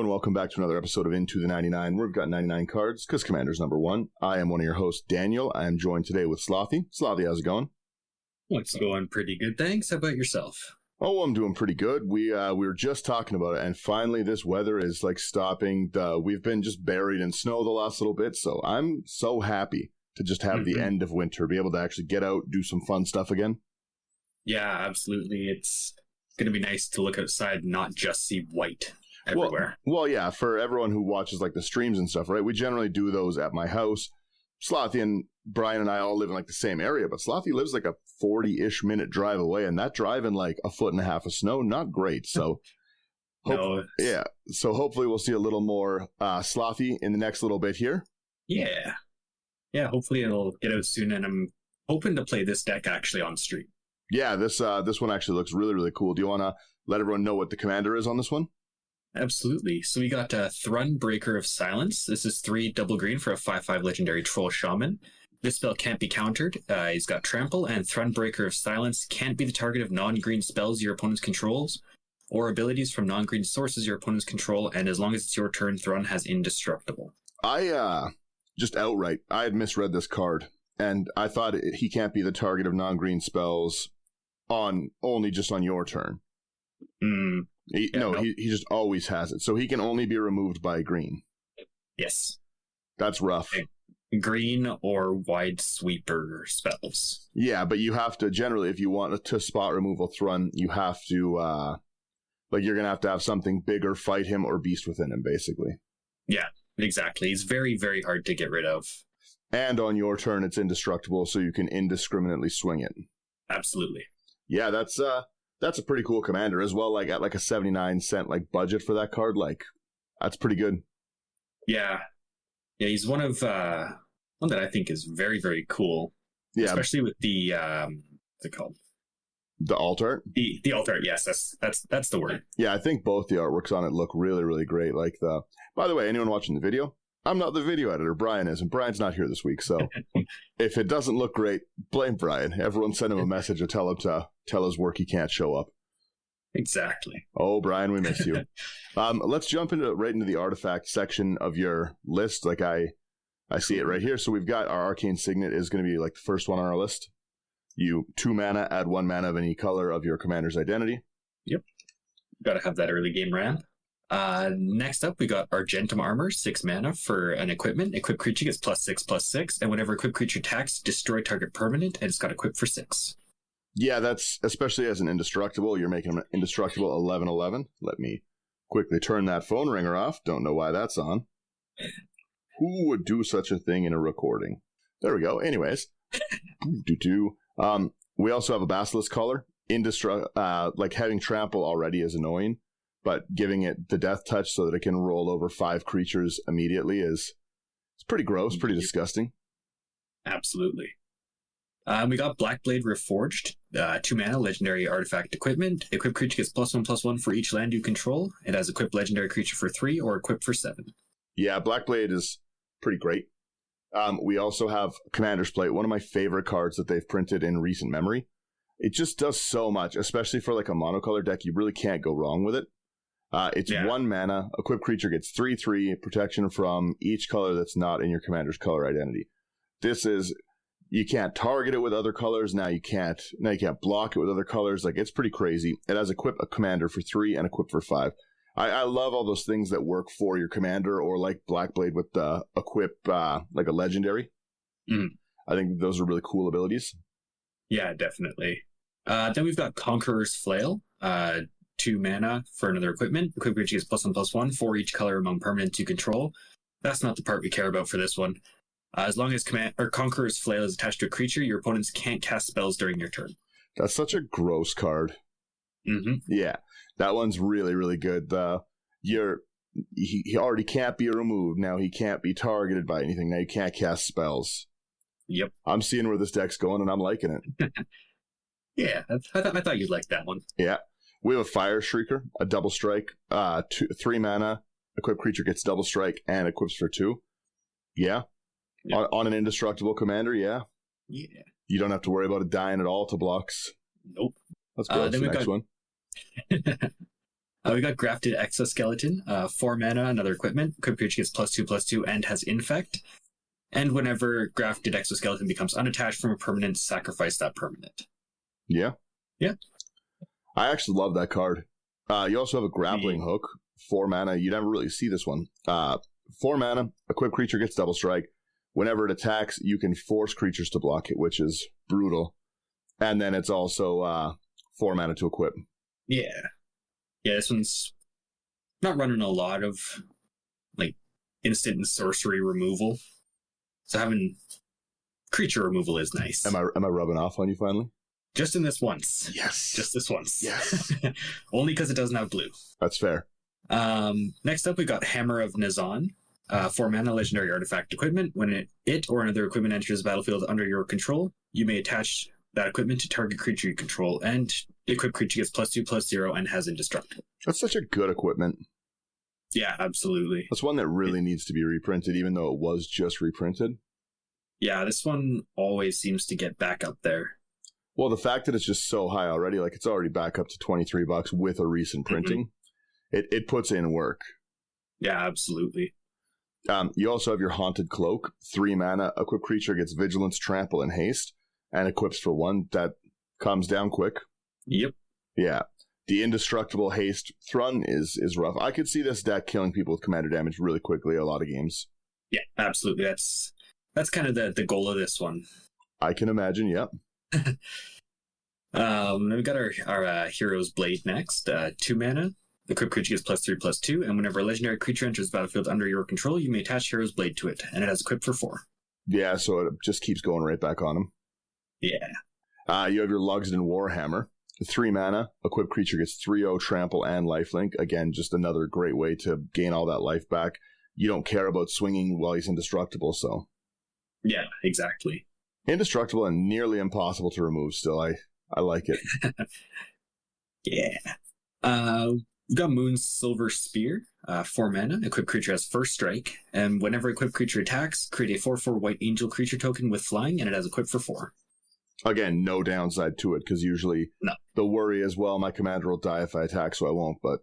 Hello and welcome back to another episode of Into the 99. We've got 99 cards because Commander's number one. I am one of your hosts, Daniel. I am joined today with Slothy. Slothy, how's it going? It's going pretty good, thanks. How about yourself? Oh, I'm doing pretty good. We were just talking about it, and finally this weather is like stopping. We've been just buried in snow the last little bit, so I'm so happy to just have the end of winter, be able to actually get out, do some fun stuff again. Yeah, absolutely. It's going to be nice to look outside and not just see white everywhere. Well, yeah, for everyone who watches like the streams and stuff, right? We generally do those at my house. Slothy and Brian and I all live in like the same area, but Slothy lives like a 40-ish minute drive away, and that drive in like a foot and a half of snow, not great. So, so hopefully we'll see a little more Slothy in the next little bit here. Yeah, hopefully it'll get out soon, and I'm hoping to play this deck actually on stream. Yeah, this one actually looks really, really cool. Do you want to let everyone know what the commander is on this one? Absolutely. So we got Thrun, Breaker of Silence. This is 3 double green for a 5/5 legendary troll shaman. This spell can't be countered. He's got Trample, and Thrun, Breaker of Silence can't be the target of non-green spells your opponent controls or abilities from non-green sources your opponents control, and as long as it's your turn, Thrun has Indestructible. I had misread this card, and I thought he can't be the target of non-green spells only just on your turn. He just always has it. So he can only be removed by green. Yes. That's rough. Green or wide sweeper spells. Yeah, but you have to, generally, if you want to spot removal Thrun, you have to, you're going to have something bigger fight him or beast within him, basically. Yeah, exactly. He's very, very hard to get rid of. And on your turn, it's indestructible, so you can indiscriminately swing it. Absolutely. Yeah, that's a pretty cool commander as well. Like at like a 79-cent budget for that card, that's pretty good. Yeah, he's one of one that I think is very, very cool. Yeah, especially with the what's it called? The alt art. The alt art. Yes, that's the word. Yeah, I think both the artworks on it look really, really great. By the way, anyone watching the video? I'm not the video editor. Brian is, and Brian's not here this week. So if it doesn't look great, blame Brian. Everyone send him a message to tell him to tell his work he can't show up. Exactly. Oh, Brian, we miss you. Let's jump right into the artifact section of your list. I see it right here. So we've got our Arcane Signet is going to be the first one on our list. You 2 mana, add 1 mana of any color of your commander's identity. Yep. Got to have that early game ramp. Next up, we got Argentum Armor, 6 mana for an equipment. Equipped creature gets +6/+6, and whenever equipped creature attacks, destroy target permanent, and it's got equipped for 6. Yeah, that's, especially as an indestructible, you're making him indestructible 11/11. Let me quickly turn that phone ringer off. Don't know why that's on. Who would do such a thing in a recording? There we go. Anyways. We also have a Basilisk Collar. Having Trample already is annoying, but giving it the death touch so that it can roll over 5 creatures immediately it's pretty gross, pretty disgusting. Absolutely. We got Blackblade Reforged, 2 mana, legendary artifact equipment. Equipped creature gets +1/+1 for each land you control. It has equipped legendary creature for 3 or equipped for 7. Yeah, Blackblade is pretty great. We also have Commander's Plate, one of my favorite cards that they've printed in recent memory. It just does so much, especially for a monocolor deck. You really can't go wrong with it. It's 1 mana. Equipped creature gets 3/3 protection from each color that's not in your commander's color identity. This is, you can't target it with other colors. Now you can't block it with other colors. It's pretty crazy. It has equip a commander for 3 and equip for 5. I love all those things that work for your commander, or Blackblade with the equip a legendary. I think those are really cool abilities. Yeah, definitely. Then we've got Conqueror's Flail, 2 mana for another equipment. Equipped creature gets +1/+1 for each color among permanents you control. That's not the part we care about for this one. As long as Conqueror's Flail is attached to a creature, your opponents can't cast spells during your turn. That's such a gross card. Yeah, that one's really, really good. He already can't be removed. Now he can't be targeted by anything. Now you can't cast spells. Yep. I'm seeing where this deck's going, and I'm liking it. Yeah, I thought you'd like that one. Yeah. We have a Fire Shrieker, a double strike, 3 mana. Equipped creature gets double strike and equips for 2. Yeah. Yep. On an indestructible commander, yeah. Yeah. You don't have to worry about it dying at all to blocks. Nope. Let's go to the next one. We got Grafted Exoskeleton, 4 mana, another equipment. Equipped creature gets +2/+2 and has Infect. And whenever Grafted Exoskeleton becomes unattached from a permanent, sacrifice that permanent. Yeah. Yeah. I actually love that card. You also have a Grappling Hook, 4 mana. You never really see this one. 4 mana, equipped creature gets double strike. Whenever it attacks, you can force creatures to block it, which is brutal. And then it's also 4 mana to equip. Yeah. Yeah, this one's not running a lot of like instant and sorcery removal. So having creature removal is nice. Am I rubbing off on you finally? Just in this once. Yes. Just this once. Yes. Only because it doesn't have blue. That's fair. Next up, we got Hammer of Nazan. 4 mana legendary artifact equipment. When it or another equipment enters the battlefield under your control, you may attach that equipment to target creature you control, and equipped creature gets +2/+0 and has indestructible. That's such a good equipment. Yeah, absolutely. That's one that really needs to be reprinted, even though it was just reprinted. Yeah, this one always seems to get back up there. Well, the fact that it's just so high already, like it's already back up to $23 with a recent printing, it puts in work. Yeah, absolutely. You also have your Haunted Cloak, 3 mana, equipped creature gets Vigilance, Trample, and Haste, and equips for 1. That comes down quick. Yep. Yeah. The Indestructible Haste Thrun is rough. I could see this deck killing people with commander damage really quickly a lot of games. Yeah, absolutely. That's kind of the goal of this one. I can imagine, yep. Then we got our Hero's Blade next. 2 mana. The equipped creature gets +3/+2, and whenever a legendary creature enters the battlefield under your control, you may attach Hero's Blade to it, and it has equipped for 4. Yeah, so it just keeps going right back on him. Yeah. You have your Lugsden Warhammer. 3 mana, equipped creature gets 3/0 trample and lifelink. Again, just another great way to gain all that life back. You don't care about swinging while he's indestructible, so. Yeah, exactly. Indestructible and nearly impossible to remove still. I like it. Yeah. We got Moon's Silver Spear. 4 mana, equipped creature has first strike, and whenever equipped creature attacks, create a 4/4 white angel creature token with flying, and it has equipped for 4. Again, no downside to it, because usually the worry is, well, my commander will die if I attack, so I won't, but...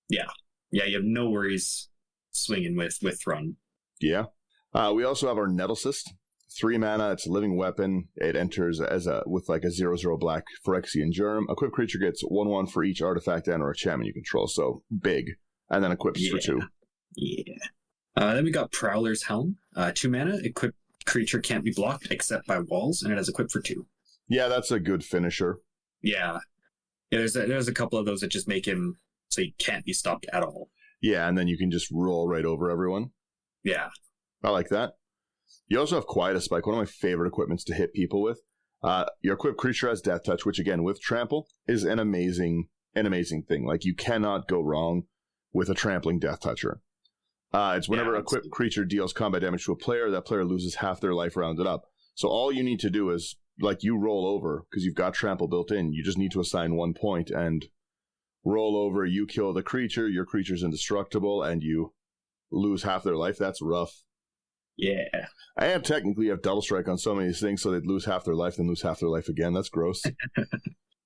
Yeah, you have no worries swinging with Thrun. Yeah. We also have our Nettlecyst. 3 mana, it's a living weapon. It enters with like a 0/0 black Phyrexian Germ. Equipped creature gets 1/1 for each artifact and or enchantment you control, so big. And then equips for 2. Yeah. Then we got Prowler's Helm. 2 mana, equipped creature can't be blocked except by walls, and it has equipped for 2. Yeah, that's a good finisher. Yeah. There's a couple of those that just make him so he can't be stopped at all. Yeah, and then you can just roll right over everyone. Yeah. I like that. You also have Quiet as Spike, one of my favorite equipments to hit people with. Your equipped creature has Death Touch, which again, with Trample, is an amazing thing. Like, you cannot go wrong with a trampling Death Toucher. It's whenever equipped creature deals combat damage to a player, that player loses half their life rounded up. So all you need to do is, like, you roll over, because you've got Trample built in. You just need to assign 1 point and roll over, you kill the creature, your creature's indestructible, and you lose half their life. That's rough. Yeah. And technically you have double strike on so many of these things, so they'd lose half their life, then lose half their life again. That's gross.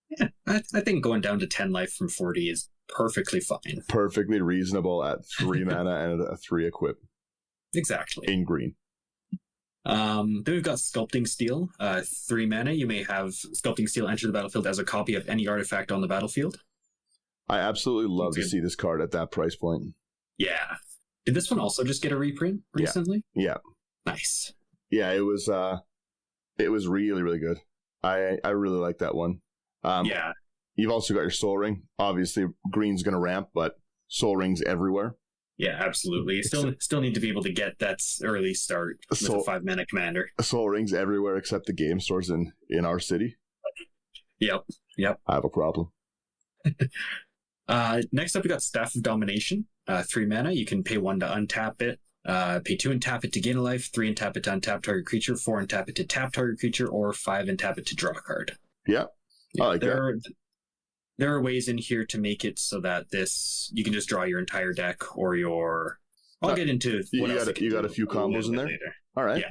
Yeah, I think going down to 10 life from 40 is perfectly fine. Perfectly reasonable at 3 mana and a 3 equip. Exactly. In green. Then we've got Sculpting Steel. 3 mana, you may have Sculpting Steel enter the battlefield as a copy of any artifact on the battlefield. I absolutely love to see this card at that price point. Yeah. Did this one also just get a reprint recently? Yeah. Nice. Yeah, it was really, really good. I really like that one. Yeah. You've also got your Soul Ring. Obviously, green's going to ramp, but Soul Ring's everywhere. Yeah, absolutely. You still need to be able to get that early start with a 5 mana commander. Soul Ring's everywhere except the game stores in our city. Yep. I have a problem. Next up, we got Staff of Domination. 3 mana. You can pay 1 to untap it. Pay 2 and tap it to gain a life, 3 and tap it to untap target creature, 4 and tap it to tap target creature, or 5 and tap it to draw a card. Yeah. I like that. There are ways in here to make it so that you can just draw your entire deck or your... I'll get into what else you got a few combos in there? Later. All right. Yeah.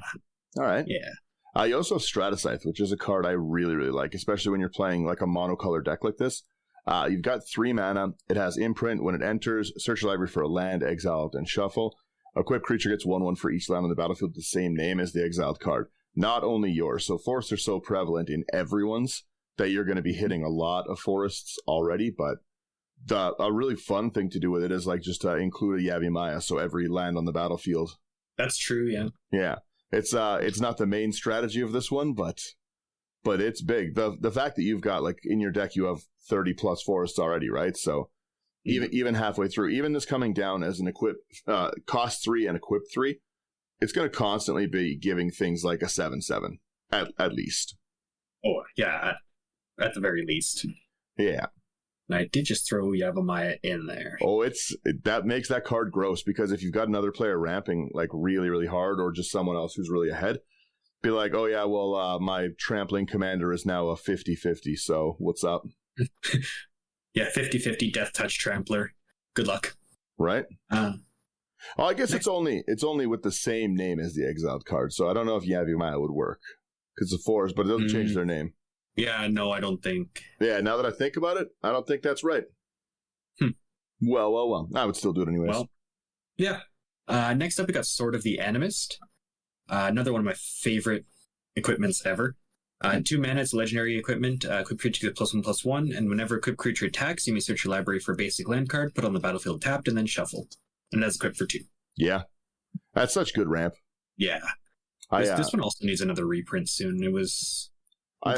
All right. Yeah. You also have Stratascythe, which is a card I really, really like, especially when you're playing like a monocolor deck like this. You've got 3 mana. It has imprint. When it enters, search your library for a land, exile it, and shuffle. Equipped creature gets 1/1 for each land on the battlefield with the same name as the exiled card. Not only yours. So forests are so prevalent in everyone's that you're going to be hitting a lot of forests already, but a really fun thing to do with it is like just include a Yavimaya, so every land on the battlefield. That's true, yeah. Yeah. It's not the main strategy of this one, but it's big. The fact that you've got, like, in your deck you have 30 plus forests already, right? So even halfway through, even this coming down as an cost 3 and equip 3, it's going to constantly be giving things like a 7/7 at least. Oh, yeah, at the very least. Yeah. And I did just throw Yavimaya in there. Oh, that makes that card gross, because if you've got another player ramping like really, really hard, or just someone else who's really ahead, be like, oh yeah, well, my trampling commander is now a 50/50, so what's up? Yeah, 50/50 Death Touch Trampler. Good luck. Right? I guess it's only with the same name as the exiled card, so I don't know if Yavimaya would work, because it's a forest, but it doesn't change their name. Yeah, no, I don't think. Yeah, now that I think about it, I don't think that's right. Well. I would still do it anyways. Well, yeah. Next up, we got Sword of the Animist. Another one of my favorite equipments ever. 2 mana, it's legendary equipment. Equipped creature gets +1/+1, and whenever equipped creature attacks, you may search your library for a basic land card, put on the battlefield tapped, and then shuffle. And that's equipped for 2. Yeah. That's such good ramp. Yeah. This one also needs another reprint soon. The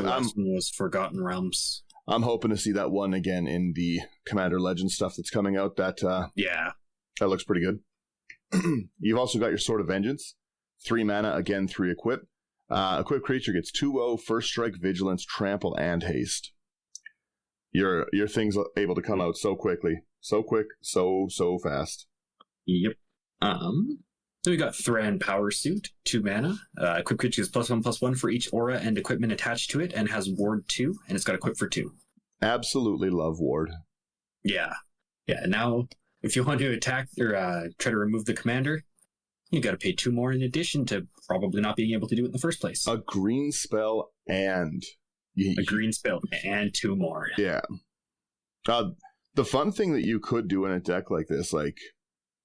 last one was Forgotten Realms. I'm hoping to see that one again in the Commander Legends stuff that's coming out. That looks pretty good. You've also got your Sword of Vengeance. 3 mana, again, 3 equip. Equipped creature gets 2/0, first strike, vigilance, trample, and haste. Your thing's able to come out so quickly. So quick, so fast. Yep. Then we got Thran Power Suit, 2 mana. Equipped creature gets +1/+1 for each aura and equipment attached to it, and has Ward 2, and it's got equip for 2. Absolutely love Ward. Yeah. Yeah, now, if you want to attack or try to remove the commander, you got to pay 2 more in addition to probably not being able to do it in the first place. A green spell and... A green spell and 2 more. Yeah. The fun thing that you could do in a deck like this, like,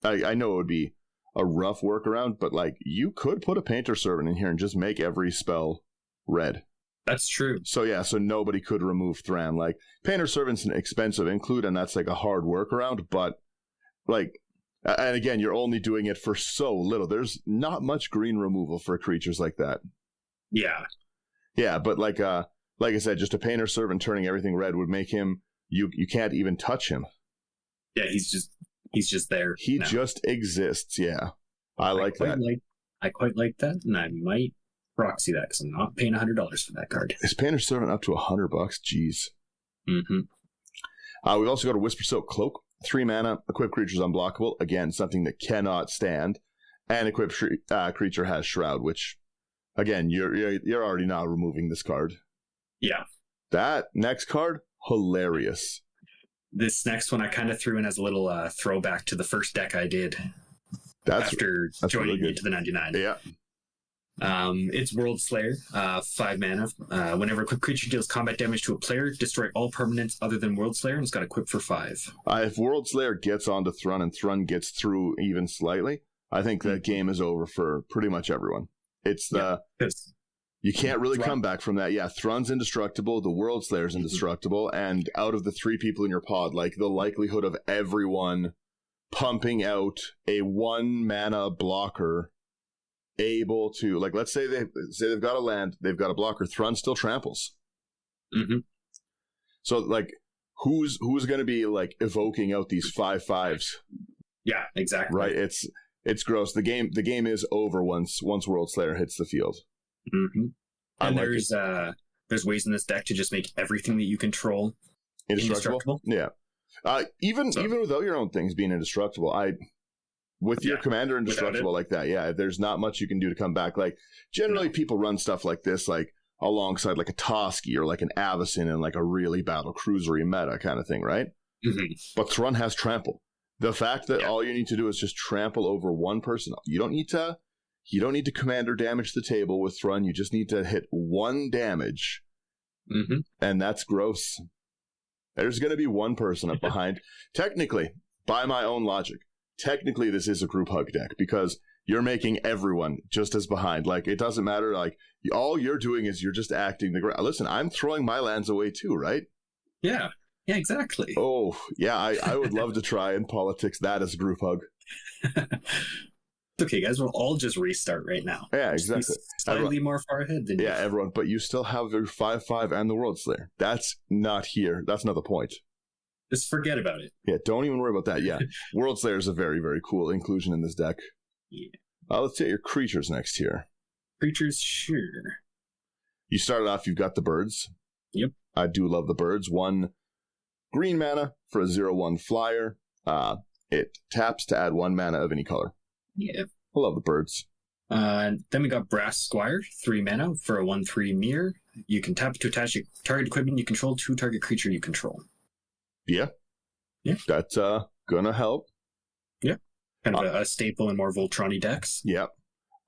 I know it would be a rough workaround, but like you could put a Painter Servant in here and just make every spell red. That's true. So nobody could remove Thran. Like, Painter Servant's an expensive include, and that's like a hard workaround, but like, and again, you're only doing it for so little. There's not much green removal for creatures like that. Yeah. Yeah, but like I said, just a Painter Servant turning everything red would make him, you can't even touch him. Yeah, he's just there. He just exists, yeah. I like that. I quite like that, and I might proxy that because I'm not paying $100 for that card. Is Painter Servant up to $100? Jeez. Mm-hmm. We've also got a Whisper Silk Cloak, 3 mana, equipped creatures unblockable. Again, something that cannot stand. And equipped creature has Shroud, which, again, you're already now removing this card. Yeah. That next card, hilarious. This next one I kind of threw in as a little throwback to the first deck I did after joining really into the 99. Yeah. It's World Slayer, 5 mana. Whenever a equipped creature deals combat damage to a player, destroy all permanents other than World Slayer, and it's got equipped for 5. If World Slayer gets onto Thrun and Thrun gets through even slightly, I think that game is over for pretty much everyone. It's you can't really come back from that. Yeah, Thrun's indestructible, the World Slayer's indestructible, and out of the 3 people in your pod, like, the likelihood of everyone pumping out a 1 mana blocker able to, like, let's say they've got a land, they've got a blocker, Thrun still tramples. Mm-hmm. So, like, who's going to be, like, evoking out these 5/5s? Yeah, exactly. Right? It's gross. The game is over once World Slayer hits the field. Mm-hmm. And there's ways in this deck to just make everything that you control indestructible. Yeah. Even without your own things being indestructible, with your commander indestructible like that, yeah, there's not much you can do to come back. Like, generally people run stuff like this, like, alongside like a Toski or like an Avacyn and like a really battle cruisery meta kind of thing, right? Mm-hmm. But Thrun has trample. The fact that all you need to do is just trample over one person. You don't need to commander damage the table with Thrun. You just need to hit 1 damage. Mm-hmm. And that's gross. There's going to be one person up behind. Technically, by my own logic, technically this is a group hug deck because you're making everyone just as behind. Like, it doesn't matter. Like, all you're doing is you're just acting the ground. Listen, I'm throwing my lands away too, right? Yeah. Yeah, exactly. Oh, yeah, I would love to try and politics that as a group hug. It's okay, guys. We'll all just restart right now. Yeah, exactly. Slightly more far ahead than you. Everyone. But you still have your 5/5 and the World Slayer. That's not here. That's not the point. Just forget about it. Yeah, don't even worry about that. Yeah, World Slayer is a very, very cool inclusion in this deck. Yeah. Let's take your creatures next here. Creatures, sure. You started off, you've got the birds. Yep. I do love the birds. 1 green mana for a 0/1 flyer. It taps to add 1 mana of any color. Yeah. I love the birds. Then we got Brass Squire, 3 mana for a 1/3 mirror. You can tap to attach your target equipment you control to target creature you control. Yeah. Yeah. That's gonna help. Yeah. Kind of a staple in more Voltron-y decks. Yeah.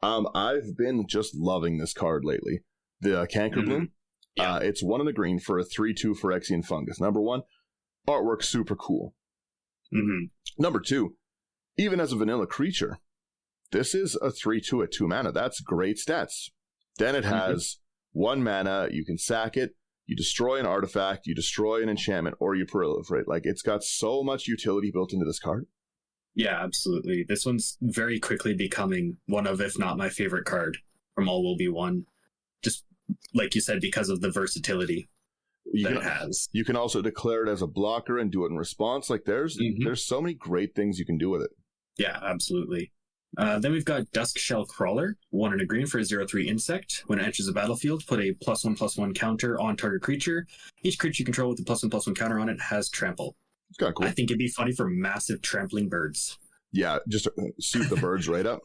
I've been just loving this card lately. The Canker Bloom. Yeah. It's 1 in the green for a 3/2 Phyrexian Fungus. Number 1, artwork super cool. Mm-hmm. Number 2, even as a vanilla creature, this is a 3/2 at 2 mana. That's great stats. Then it has 1 mana. You can sack it. You destroy an artifact. You destroy an enchantment, or you proliferate. Like, it's got so much utility built into this card. Yeah, absolutely. This one's very quickly becoming one of, if not my favorite card from All Will Be One. Just like you said, because of the versatility it has. You can also declare it as a blocker and do it in response. Like, there's so many great things you can do with it. Yeah, absolutely. Then we've got Dusk Shell Crawler, 1 in a green for a 0/3 insect. When it enters the battlefield, put a +1/+1 counter on target creature. Each creature you control with a +1/+1 counter on it has trample. It's kind of cool. I think it'd be funny for massive trampling birds. Yeah, just suit the birds right up.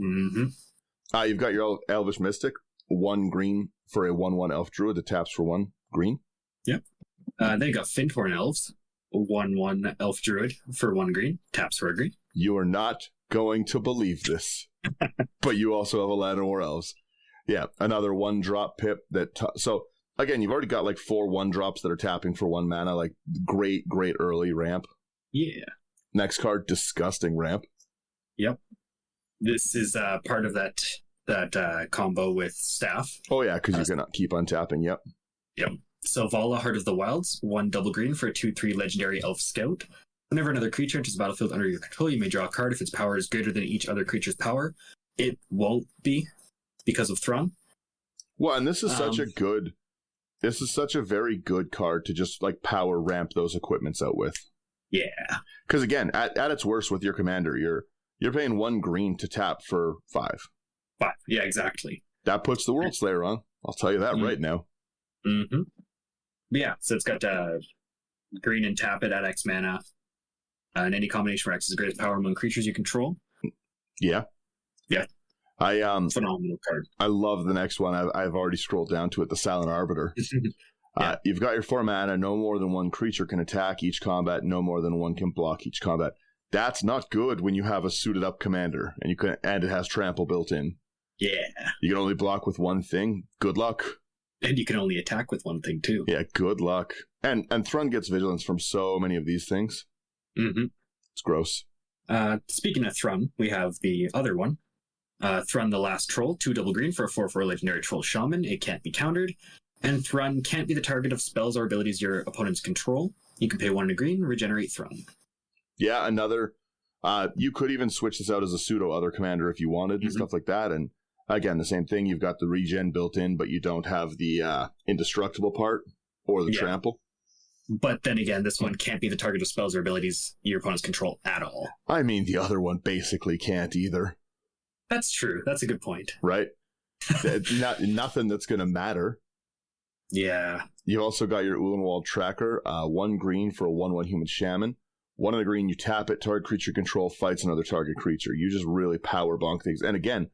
Mm-hmm. You've got your Elvish Mystic, 1 green for a 1/1 Elf Druid that taps for 1 green. Yep. Then you got Finthorn Elves, 1/1 Elf Druid for 1 green, taps for a green. You are not going to believe this, but you also have a Land of War Elves. Yeah, another 1-drop pip that... So, again, you've already got like 4 1-drops that are tapping for 1 mana, like great early ramp. Yeah. Next card, disgusting ramp. Yep. This is part of that combo with Staff. Oh yeah, because you can keep untapping, yep. Yep. Selvala, Heart of the Wilds, 1 double green for a 2/3 legendary Elf Scout. Whenever another creature enters the battlefield under your control, you may draw a card if its power is greater than each other creature's power. It won't be because of Thrun. Well, and this is such a very good card to just like power ramp those equipments out with. Yeah. Because again, at its worst with your commander, you're paying 1 green to tap for 5. 5. Yeah, exactly. That puts the World Slayer on. I'll tell you that right now. Mm-hmm. Yeah, so it's got green and tap it at X mana. And any combination where X is the greatest power among creatures you control. Yeah. Yeah. Phenomenal card. I love the next one. I've already scrolled down to it, the Silent Arbiter. Yeah. You've got your 4 mana, no more than 1 creature can attack each combat, no more than 1 can block each combat. That's not good when you have a suited up commander and it has trample built in. Yeah. You can only block with 1 thing. Good luck. And you can only attack with 1 thing too. Yeah, good luck. And Thrun gets vigilance from so many of these things. Mm-hmm. It's gross. Speaking of Thrun, we have the other one. Thrun the Last Troll, 2 double green for a 4/4 legendary troll shaman. It can't be countered. And Thrun can't be the target of spells or abilities your opponents control. You can pay 1 in a green, regenerate Thrun. Yeah, another... you could even switch this out as a pseudo other commander if you wanted and stuff like that. And again, the same thing. You've got the regen built in, but you don't have the indestructible part or the trample. But then again, this one can't be the target of spells or abilities your opponents control at all. I mean, the other one basically can't either. That's true. That's a good point. Right? Nothing that's going to matter. Yeah. You've also got your Ulanwald Tracker, 1 green for a 1/1 human shaman. 1 in the green, you tap it, target creature control fights another target creature. You just really power bonk things. And again,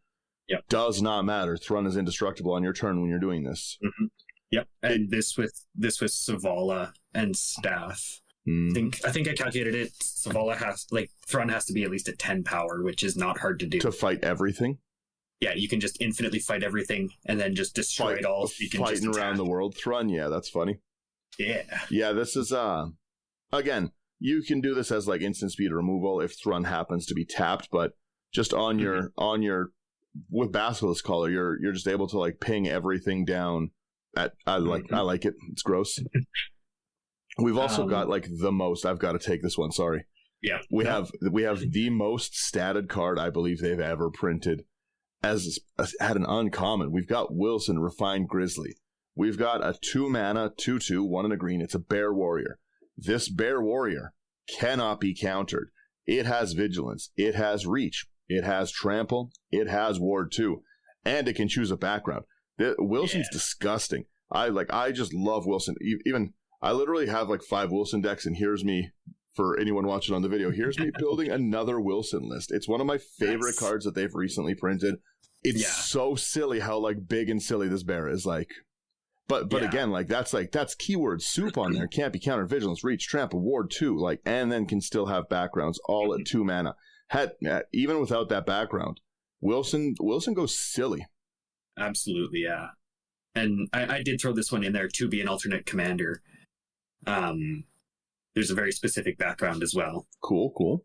does not matter. Thrun is indestructible on your turn when you're doing this. Mm-hmm. Yep. And this with Selvala and Staff. I think I calculated it. Selvala Thrun has to be at least at 10 power, which is not hard to do. To fight everything? Yeah, you can just infinitely fight everything and then just destroy it all. So you can fighting around the world. Thrun, yeah, that's funny. Yeah, this is again, you can do this as like instant speed removal if Thrun happens to be tapped, but just on your with Basilisk Collar, you're just able to like ping everything down at I like it. It's gross. We've also got like the most. I've got to take this one. Sorry. Yeah. We have the most statted card I believe they've ever printed as at an uncommon. We've got Wilson, Refined Grizzly. We've got a 2-mana 2/2, 1 and a green. It's a Bear Warrior. This Bear Warrior cannot be countered. It has Vigilance. It has Reach. It has Trample. It has Ward 2. And it can choose a background. Wilson's disgusting. I just love Wilson. Even I literally have like 5 Wilson decks, and here's me, for anyone watching on the video, here's me building another Wilson list. It's one of my favorite cards that they've recently printed. It's so silly how like big and silly this bear is. Like, but again, that's keyword soup on there. Can't be countered. Vigilance, Reach, Trample, Ward 2, like, and then can still have backgrounds all at 2 mana. Even without that background, Wilson goes silly. Absolutely, yeah. And I did throw this one in there to be an alternate commander. There's a very specific background as well. Cool.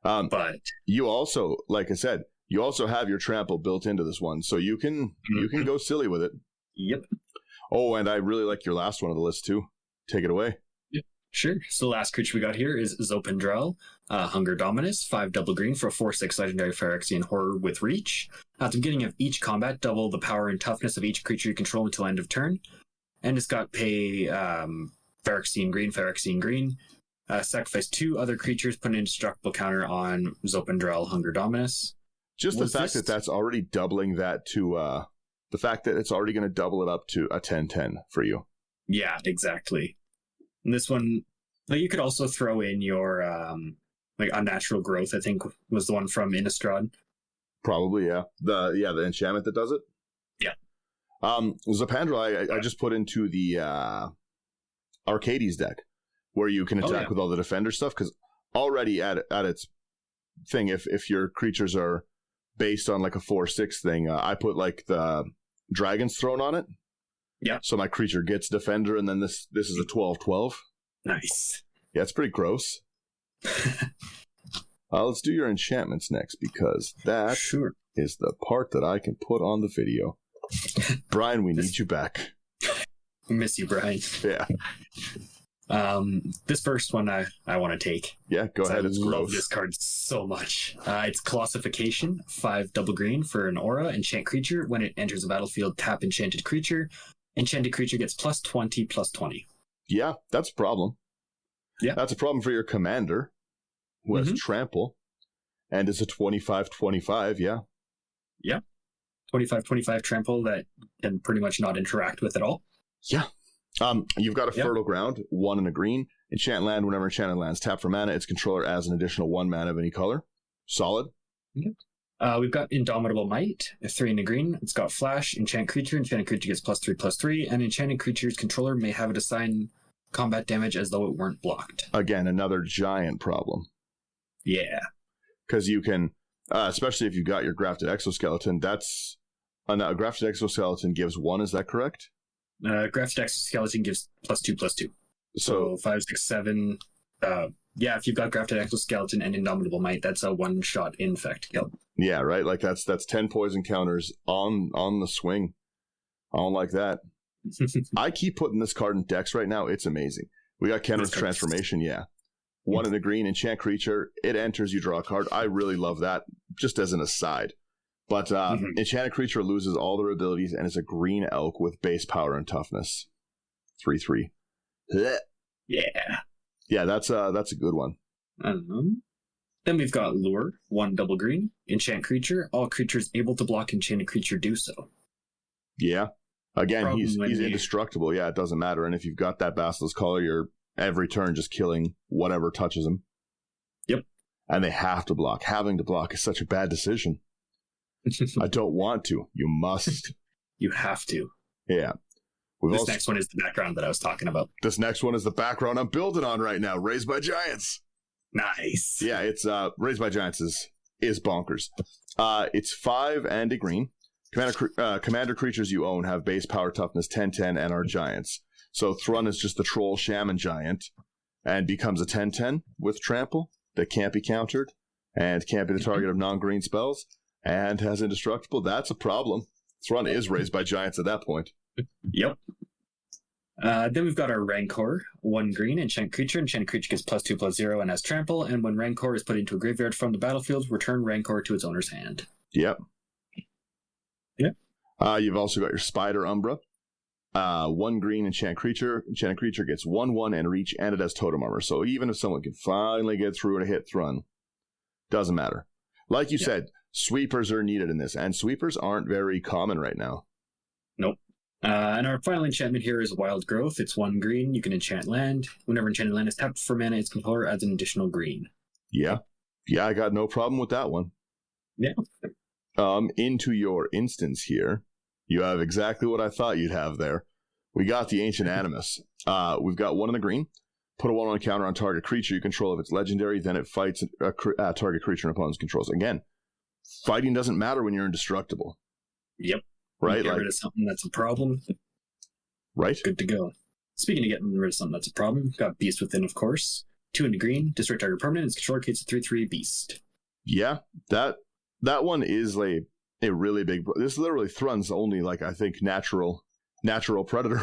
But you also, like I said, you also have your trample built into this one, so you can go silly with it. Yep. Oh, and I really like your last one on the list too. Take it away. Yep. Sure. So the last creature we got here is Zopendrel, Hunger Dominus, 5 double green for a 4/6 legendary Phyrexian Horror with Reach. At the beginning of each combat, double the power and toughness of each creature you control until end of turn. And it's got pay Phyrexian green. Sacrifice 2 other creatures, put an indestructible counter on Zopendrel, Hunger Dominus. Just the fact that that's already doubling that to the fact that it's already going to double it up to a 10/10 for you. Yeah, exactly. And this one, like, you could also throw in your like Unnatural Growth, I think was the one from Innistrad. Probably, yeah. The enchantment that does it. Yeah. Zopendrel, I just put into the Arcades deck, where you can attack with all the defender stuff, because already at its thing, if your creatures are based on like a 4/6 thing, I put like the Dragon's Throne on it. Yeah. So my creature gets defender, and then this is a 12/12. Nice. Yeah, it's pretty gross. Let's do your enchantments next, because that is the part that I can put on the video. Brian, we need you back. Miss you, Brian. Yeah. This first one I want to take. Yeah, go ahead. It's gross. I love this card so much. It's Colossification, 5 double green for an aura, enchant creature. When it enters the battlefield, tap enchanted creature. Enchanted creature gets +20/+20. Yeah, that's a problem. Yeah. That's a problem for your commander, who has trample, and is a 25/25, yeah. Yeah. 25/25 trample that can pretty much not interact with at all. Yeah. You've got a Fertile Ground, 1 and a green. Enchant land whenever enchanted lands tap for mana. Its controller adds an additional 1 mana of any color. Solid. Yep. We've got Indomitable Might, 3 and a green. It's got Flash, enchant creature. Enchanted creature gets +3/+3, and enchanted creature's controller may have it assign combat damage as though it weren't blocked. Again, another giant problem. Yeah. Because you can, especially if you've got your Grafted Exoskeleton, that's a Grafted Exoskeleton gives 1, is that correct? Grafted Exoskeleton gives +2/+2. So 5, 6, 7. If you've got Grafted Exoskeleton and Indomitable Might, that's a one-shot infect kill. Yeah, right. Like that's 10 poison counters on the swing. I don't like that. I keep putting this card in decks right now. It's amazing. We got Kenrith's Transformation. Yeah, 1 and a green, enchant creature. It enters, you draw a card. I really love that. Just as an aside. But enchanted creature loses all their abilities and is a green elk with base power and toughness. 3/3. Yeah. Yeah, that's a good one. Then we've got Lure, 1 double green, enchant creature. All creatures able to block enchanted creature do so. Yeah. Again, he's indestructible. Yeah, it doesn't matter. And if you've got that Basilisk Collar, you're every turn just killing whatever touches him. Yep. And they have to block. Having to block is such a bad decision. I don't want to. You must. You have to. Yeah. This next one is the background that I was talking about. This next one is the background I'm building on right now. Raised by Giants. Nice. Yeah, it's Raised by Giants is bonkers. It's 5 and a green. Commander creatures you own have base power toughness 10/10 and are giants. So Thrun is just the troll shaman giant and becomes a 10/10 with trample that can't be countered and can't be the target of non-green spells and has indestructible. That's a problem. Thrun is raised by giants at that point. Yep. Then we've got our Rancor, 1 green, enchant creature. Enchanted creature gets +2/+0 and has trample. And when Rancor is put into a graveyard from the battlefield, return Rancor to its owner's hand. Yep. Yep. You've also got your Spider Umbra. 1 green enchant creature. Enchanted creature gets 1/1 and reach, and it has totem armor. So even if someone can finally get through and hit Thrun, doesn't matter. Like you said, sweepers are needed in this, and sweepers aren't very common right now. Nope. And our final enchantment here is Wild Growth. It's 1 green. You can enchant land. Whenever enchanted land is tapped for mana, its controller adds an additional green. Yeah. Yeah, I got no problem with that one. Yeah. Into your instance here, you have exactly what I thought you'd have there. We got the Ancient Animus. We've got 1 in the green. Put a 1/1 counter on target creature you control if it's legendary, then it fights a target creature and opponent's controls. Again, fighting doesn't matter when you're indestructible. Yep. Right? Get rid of something that's a problem. Right? Good to go. Speaking of getting rid of something that's a problem, got Beast Within, of course. 2 in the green, destroy target permanent, its controller creates a 3/3 beast. Yeah, that one is like a really big... This is literally Thrun's only, like, I think, natural predator.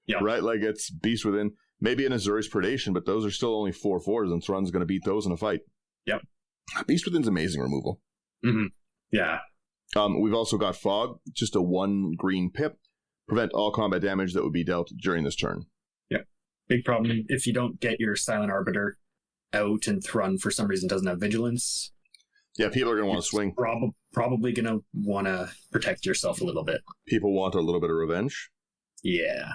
Yeah. Right? Like, it's Beast Within. Maybe an Azuri's Predation, but those are still only 4/4s, and Thrun's going to beat those in a fight. Yep. Beast Within's amazing removal. Mm-hmm. Yeah. We've also got Fog, just a 1 green pip. Prevent all combat damage that would be dealt during this turn. Yeah. Big problem. If you don't get your Silent Arbiter out and Thrun for some reason doesn't have Vigilance. Yeah, people are going to want to swing. Probably going to want to protect yourself a little bit. People want a little bit of revenge. Yeah.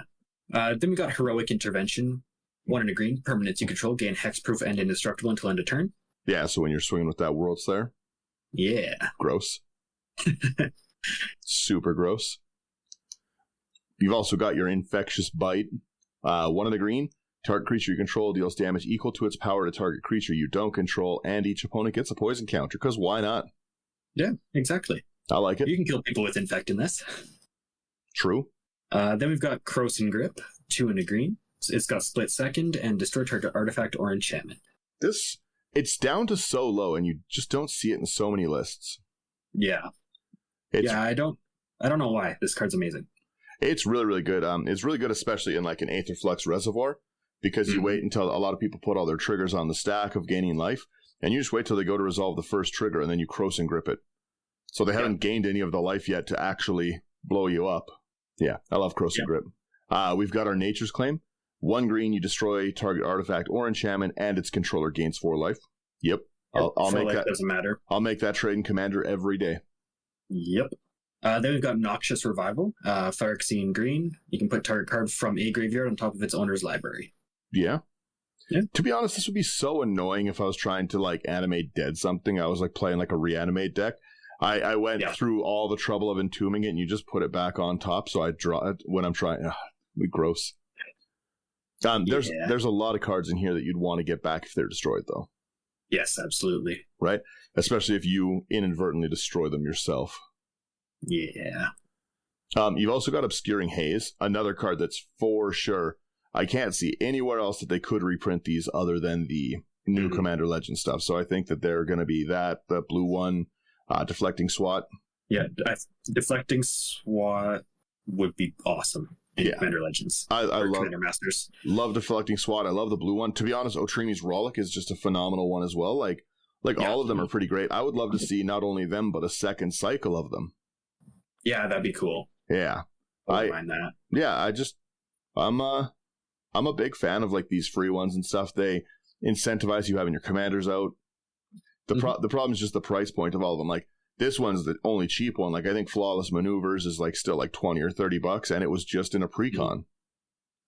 Then we got Heroic Intervention. 1 in a green. Permanents you control gain hexproof and indestructible until end of turn. Yeah, so when you're swinging with that World Slayer. Yeah. Gross. Super gross. You've also got your Infectious Bite. 1 in the green. Target creature you control deals damage equal to its power to target creature you don't control, and each opponent gets a poison counter, because why not? Yeah, exactly. I like it. You can kill people with Infect in this. True. Then we've got Croson Grip, 2 in a green. It's got Split Second and Destroy Target Artifact or Enchantment. It's down to so low, and you just don't see it in so many lists. Yeah. I don't know why. This card's amazing. It's really, really good. It's really good, especially in like an Aetherflux Reservoir, because you wait until a lot of people put all their triggers on the stack of gaining life, and you just wait till they go to resolve the first trigger, and then you Croson Grip it. So they haven't gained any of the life yet to actually blow you up. Yeah, I love Croson Grip. We've got our Nature's Claim. 1 green, you destroy target artifact or enchantment, and its controller gains 4 life. Yep. I'll make that. Doesn't matter. I'll make that trade in Commander every day. Yep. Then we've got Noxious Revival. Phyrexian green. You can put target card from a graveyard on top of its owner's library. Yeah. To be honest, this would be so annoying if I was trying to like animate dead something. I was like playing like a reanimate deck. I went through all the trouble of entombing it, and you just put it back on top, so I draw it when I'm trying. It'd be gross. There's a lot of cards in here that you'd want to get back if they're destroyed, though. Yes, absolutely. Right? Especially if you inadvertently destroy them yourself. Yeah. You've also got Obscuring Haze, another card that's for sure. I can't see anywhere else that they could reprint these other than the new Commander Legend stuff. So I think that they're going to be the blue one, Deflecting Swat. Yeah, Deflecting Swat would be awesome in Commander Legends. I love Commander Masters. Love Deflecting Swat. I love the blue one. To be honest, Otrimi's Rollick is just a phenomenal one as well. Like all of them are pretty great. I would love to see not only them, but a second cycle of them. Yeah, that'd be cool. Yeah. I wouldn't mind that. Yeah, I'm a big fan of like these free ones and stuff. They incentivize you having your commanders out. The problem is just the price point of all of them. Like this one's the only cheap one. Like I think Flawless Maneuvers is like still like $20 or $30, and it was just in a precon.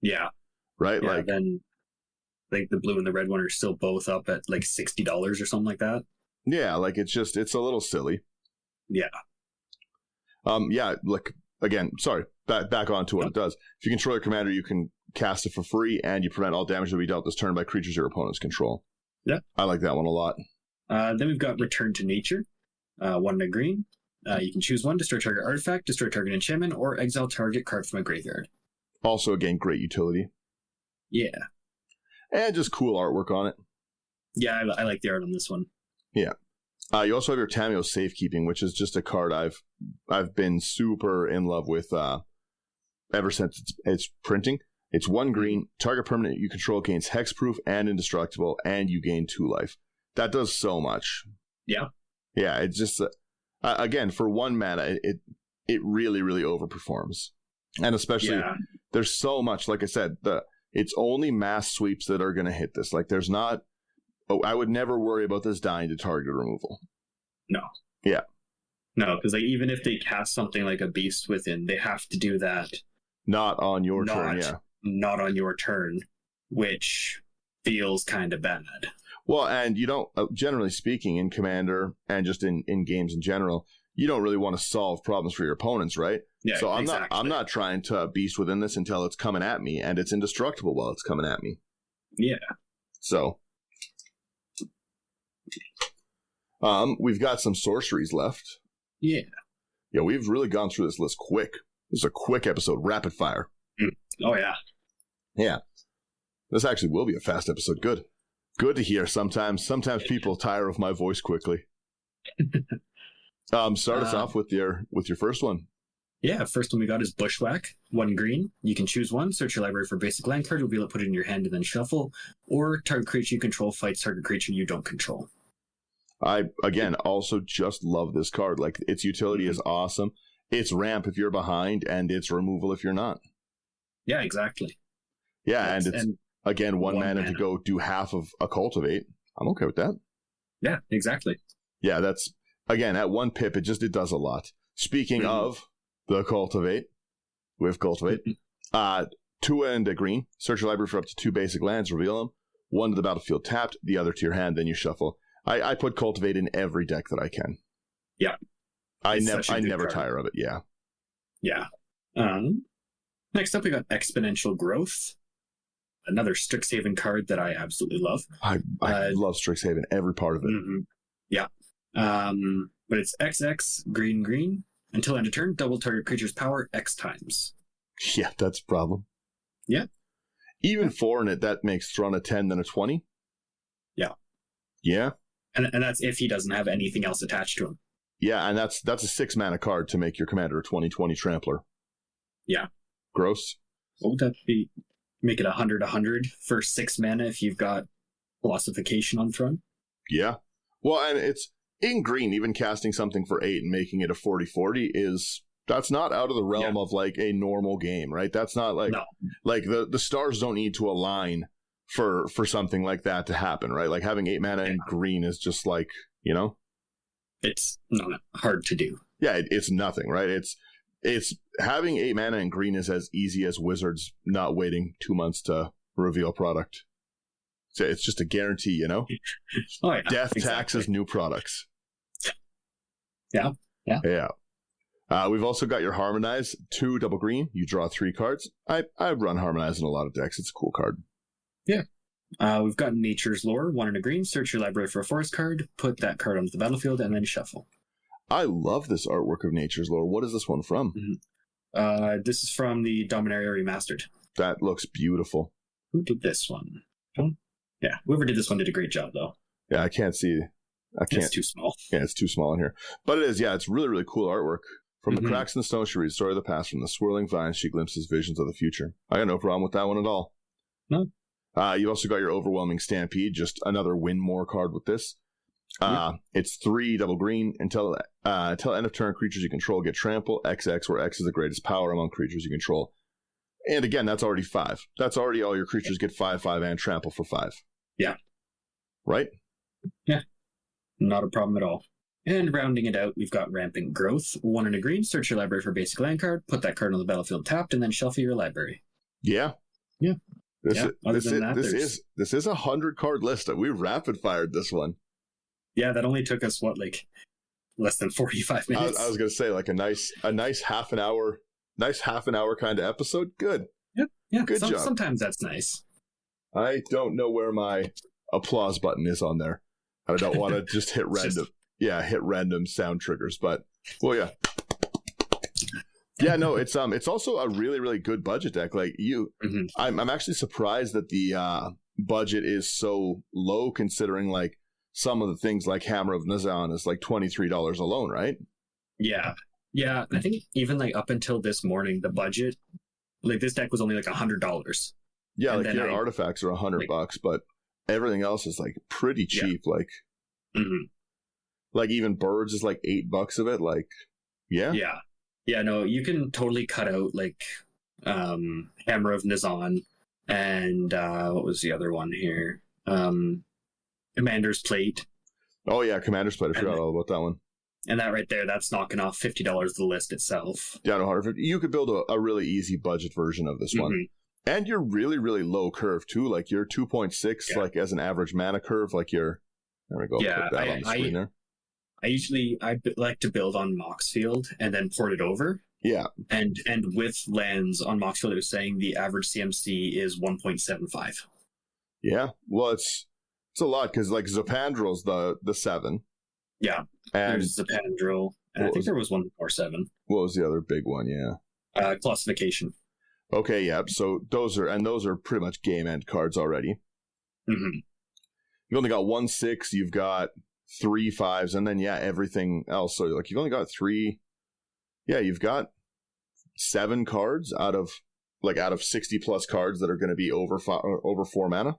Yeah. Right. Yeah, like then like the blue and the red one are still both up at like $60 or something like that. Yeah, like it's a little silly. Yeah. Like again, sorry. Back on to what it does. If you control your commander, you can cast it for free, and you prevent all damage to be dealt this turn by creatures your opponents control. Yeah. I like that one a lot. Then we've got Return to Nature. 1 in a green. You can choose one, destroy target artifact, destroy target enchantment, or exile target card from a graveyard. Also, again, great utility. Yeah. And just cool artwork on it. Yeah, I like the art on this one. Yeah. You also have your Tameo Safekeeping, which is just a card I've been super in love with ever since it's printing. It's 1 green, target permanent you control gains hexproof and indestructible, and you gain 2 life. That does so much. Yeah. Yeah, it's just, again, for 1 mana, it really, really overperforms. And especially, there's so much, like I said, it's only mass sweeps that are going to hit this. Like, there's not, I would never worry about this dying to target removal. No. Yeah. No, because like, even if they cast something like a Beast Within, they have to do that. Not on your turn, yeah. Not on your turn, which feels kind of bad. Well, and you don't, generally speaking, in Commander and just in games in general, you don't really want to solve problems for your opponents, right? Yeah, so I'm exactly. I'm not trying to Beast Within this until it's coming at me, and it's indestructible while it's coming at me. Yeah. So, we've got some sorceries left. Yeah. Yeah, we've really gone through this list quick. This is a quick episode, rapid fire. Oh, yeah. Yeah. This actually will be a fast episode. Good. Good to hear. Sometimes people tire of my voice quickly. Start us off with your first one. Yeah, first one we got is Bushwhack. 1 green. You can choose one. Search your library for basic land card, reveal it, put it in your hand, and then shuffle. Or target creature you control fights target creature you don't control. I, again, also just love this card. Like, its utility is awesome. It's ramp if you're behind, and it's removal if you're not. Yeah, exactly. Yeah, and it's, again, 1 mana to go do half of a Cultivate. I'm okay with that. Yeah, exactly. Yeah, that's, again, at 1 pip, it does a lot. Speaking of the Cultivate, with Cultivate, 2 and a green. Search your library for up to 2 basic lands, reveal them. 1 to the battlefield tapped, the other to your hand, then you shuffle. I put Cultivate in every deck that I can. Yeah. I never tire of it, yeah. Yeah. Next up, we got Exponential Growth. Another Strixhaven card that I absolutely love. I love Strixhaven, every part of it. Yeah. But it's XX, green, green. Until end of turn, double target creature's power X times. Yeah, that's a problem. Yeah. Even 4 in it, that makes Thrun a 10, then a 20? Yeah. Yeah? And that's if he doesn't have anything else attached to him. Yeah, and that's a 6 mana card to make your commander a 20/20 trampler. Yeah. Gross. What would that be? Make it 100/100 for 6 mana if you've got Philosophization on Thrun? Yeah. Well, and it's in green, even casting something for 8 and making it a 40/40 that's not out of the realm of like a normal game, right? That's not like, like the stars don't need to align for something like that to happen, right? Like having 8 mana in green is just like, it's not hard to do. Yeah, it's nothing, right? It's having 8 mana in green is as easy as Wizards not waiting 2 months to reveal product. So it's just a guarantee, Oh, yeah, death, taxes, new products. Yeah. We've also got your Harmonize, 2 double green. You draw 3 cards. I run Harmonize in a lot of decks. It's a cool card. Yeah. We've got Nature's Lore, 1 and a green. Search your library for a forest card, put that card onto the battlefield, and then shuffle. I love this artwork of Nature's Lore. What is this one from? This is from the Dominaria Remastered. That looks beautiful. Who did this one? Yeah, whoever did this one did a great job, though. Yeah, I can't see. It's too small. Yeah, it's too small in here. But it is, it's really, really cool artwork. From the cracks in the stone, she reads story of the past. From the swirling vines, she glimpses visions of the future. I got no problem with that one at all. No. You also got your Overwhelming Stampede, just another win more card with this. It's 3 double green. Until end of turn, creatures you control get trample, XX, where X is the greatest power among creatures you control. And again, that's already 5. That's already all your creatures get 5/5 and trample for 5. Yeah. Right? Yeah. Not a problem at all. And rounding it out, we've got Rampant Growth, 1 and a green. Search your library for a basic land card, put that card on the battlefield tapped, and then shuffle your library. Yeah. Yeah. This is a 100 card list. We rapid fired this one. Yeah, that only took us less than 45 minutes. I was going to say like a nice half an hour kind of episode. Good. Yeah. Good job. Sometimes that's nice. I don't know where my applause button is on there. I don't want to just hit random. Hit random sound triggers, but well, yeah. Yeah, no, it's also a really, really good budget deck. Like Mhm. I'm actually surprised that the budget is so low, considering like some of the things like Hammer of Nazan is like $23 alone, right? Yeah. Yeah. I think even like up until this morning, the budget, like this deck was only like $100. Yeah, And like then your artifacts are $100, but everything else is like pretty cheap. Like, Mhm. like even birds is like $8 of it. Like, yeah, Yeah. Yeah, no, you can totally cut out like Hammer of Nazan and what was the other one here? Commander's Plate. Oh yeah, Commander's Plate. I forgot all about that one. And that right there, that's knocking off $50 the list itself. Down to 150. You could build a really easy budget version of this one. Mhm. And you're really, really low curve too. Like you're 2.6, like as an average mana curve. Like you're, there we go. Yeah, put that on the screen there. I like to build on Moxfield and then port it over. Yeah. And with lands on Moxfield, it was saying the average CMC is 1.75. Yeah. Well, it's a lot because like Zapandrel's the 7. Yeah. And there's Zapandrel. And I think there was one more 7. What was the other big one? Yeah. Classification. Okay, yeah. So those are pretty much game end cards already. Mm-hmm. You've only got 1 6, you've got 3 5s, and then everything else. So like you've only got 3. Yeah, you've got 7 cards out of 60 plus cards that are going to be over 4 mana.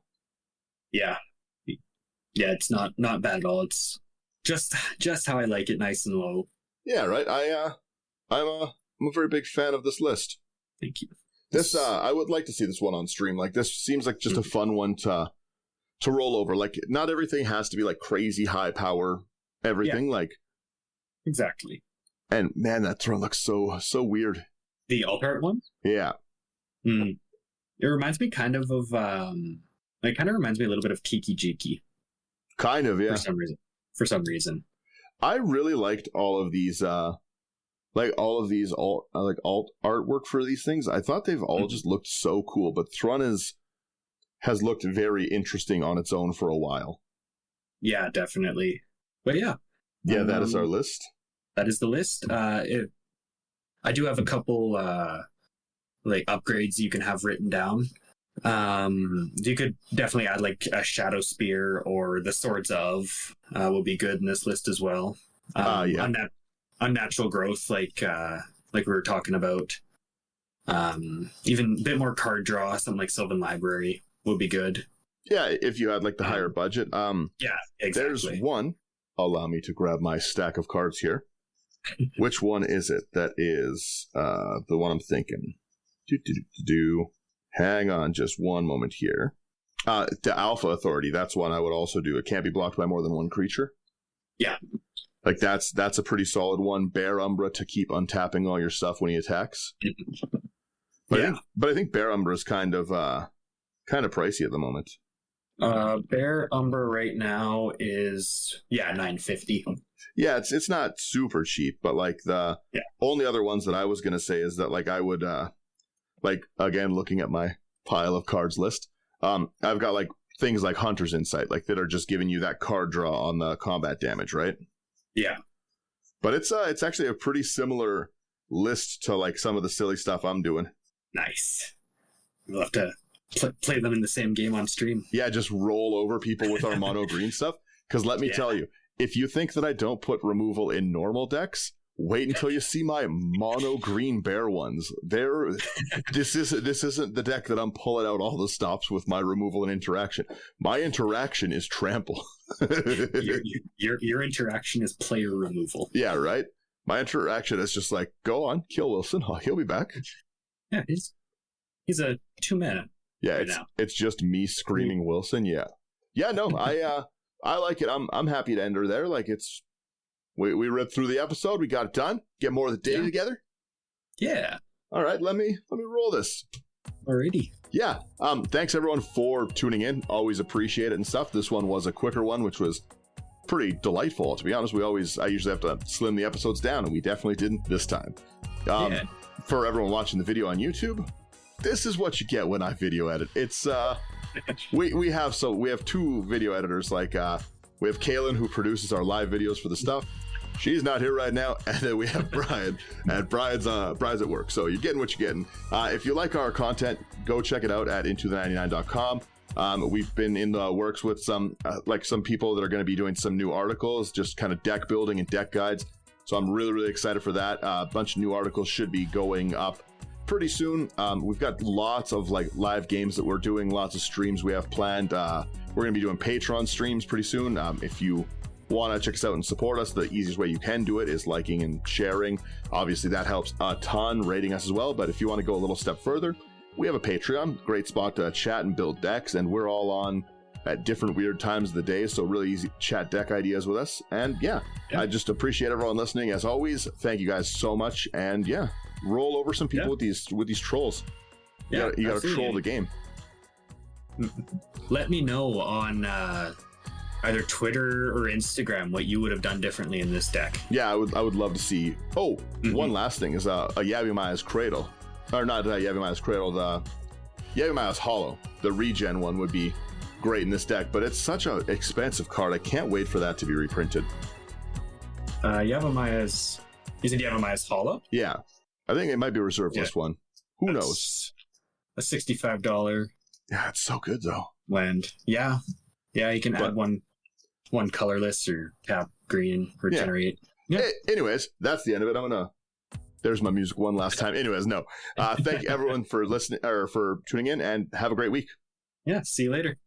Yeah. Yeah, it's not bad at all. It's just how I like it, nice and low. Yeah, right. I'm a very big fan of this list. Thank you. This I would like to see this one on stream. Like this seems like just a fun one to roll over. Like not everything has to be like crazy high power everything. Like exactly. And man, that Thrun looks so weird. The alt art one? Yeah. It reminds me kind of it kind of reminds me a little bit of Kiki Jiki. Kind of, yeah. For some reason. I really liked all of these alt artwork for these things. I thought they've all just looked so cool, but Thrun has looked very interesting on its own for a while. Yeah, definitely. But yeah. Yeah, that is our list. That is the list. I do have a couple upgrades you can have written down. You could definitely add like a Shadow Spear or the Swords of will be good in this list as well. Unnatural growth, like we were talking about. Even a bit more card draw, something like Sylvan Library would be good. Yeah, if you had like the higher budget. Yeah, exactly. There's one. Allow me to grab my stack of cards here. Which one is it? That is the one I'm thinking. Hang on just one moment here. The Alpha Authority, that's one I would also do. It can't be blocked by more than one creature. Yeah. Like that's a pretty solid one. Bear Umbra to keep untapping all your stuff when he attacks. But I think Bear Umbra is kind of pricey at the moment. Bear Umbra right now is $950. Yeah, it's not super cheap, but like the only other ones that I was gonna say is that like I would like again looking at my pile of cards list, I've got like things like Hunter's Insight, like that are just giving you that card draw on the combat damage, right? Yeah. But it's actually a pretty similar list to like some of the silly stuff I'm doing. Nice. We'll have to play them in the same game on stream. Yeah, just roll over people with our mono green stuff. Because let me tell you, if you think that I don't put removal in normal decks, wait until you see my mono green bear ones. This isn't the deck that I'm pulling out all the stops with my removal and interaction. My interaction is trample. Your interaction is player removal. Yeah, right? My interaction is just like, go on, kill Wilson. He'll be back. Yeah, he's a 2-mana. Yeah, it's just me screaming Wilson. Yeah. Yeah, no, I like it. I'm happy to end her there. Like it's we ripped through the episode, we got it done. Get more of the day together. Yeah. All right, let me roll this. Alrighty. Yeah. Thanks everyone for tuning in. Always appreciate it and stuff. This one was a quicker one, which was pretty delightful. To be honest, I usually have to slim the episodes down, and we definitely didn't this time. For everyone watching the video on YouTube, this is what you get when I video edit. It's we have 2 video editors. Like we have Kalen, who produces our live videos for the stuff, She's not here right now. And then we have Brian, and Brian's at work. So you're getting what you're getting. If you like our content, go check it out at intothe99.com. We've been in the works with some people that are going to be doing some new articles, just kind of deck building and deck guides. So I'm really, really excited for that. A bunch of new articles should be going up pretty soon. We've got lots of live games that we're doing, lots of streams we have planned. We're going to be doing Patreon streams pretty soon. If you want to check us out and support us, the easiest way you can do it is liking and sharing. Obviously, that helps a ton, rating us as well. But if you want to go a little step further, we have a Patreon, great spot to chat and build decks, and we're all on at different weird times of the day, so really easy to chat deck ideas with us. And yeah, I just appreciate everyone listening. As always, thank you guys so much. And yeah, roll over some people with these trolls. You gotta troll the game. Let me know on either Twitter or Instagram what you would have done differently in this deck. Yeah, I would love to see. One last thing is a Yavimaya's Cradle. Or not Yavimaya's Cradle, the Yavimaya's Hollow. The regen one would be great in this deck, but it's such an expensive card. I can't wait for that to be reprinted. Yavimaya Hollow? Yeah. I think it might be a reserve list one. Who knows? A $65. Yeah, it's so good though. Land. Yeah. Yeah, you can add one colorless or tap green, regenerate. Yeah. Anyways, that's the end of it. There's my music one last time. Anyways, no. Thank you everyone for listening or for tuning in, and have a great week. Yeah, see you later.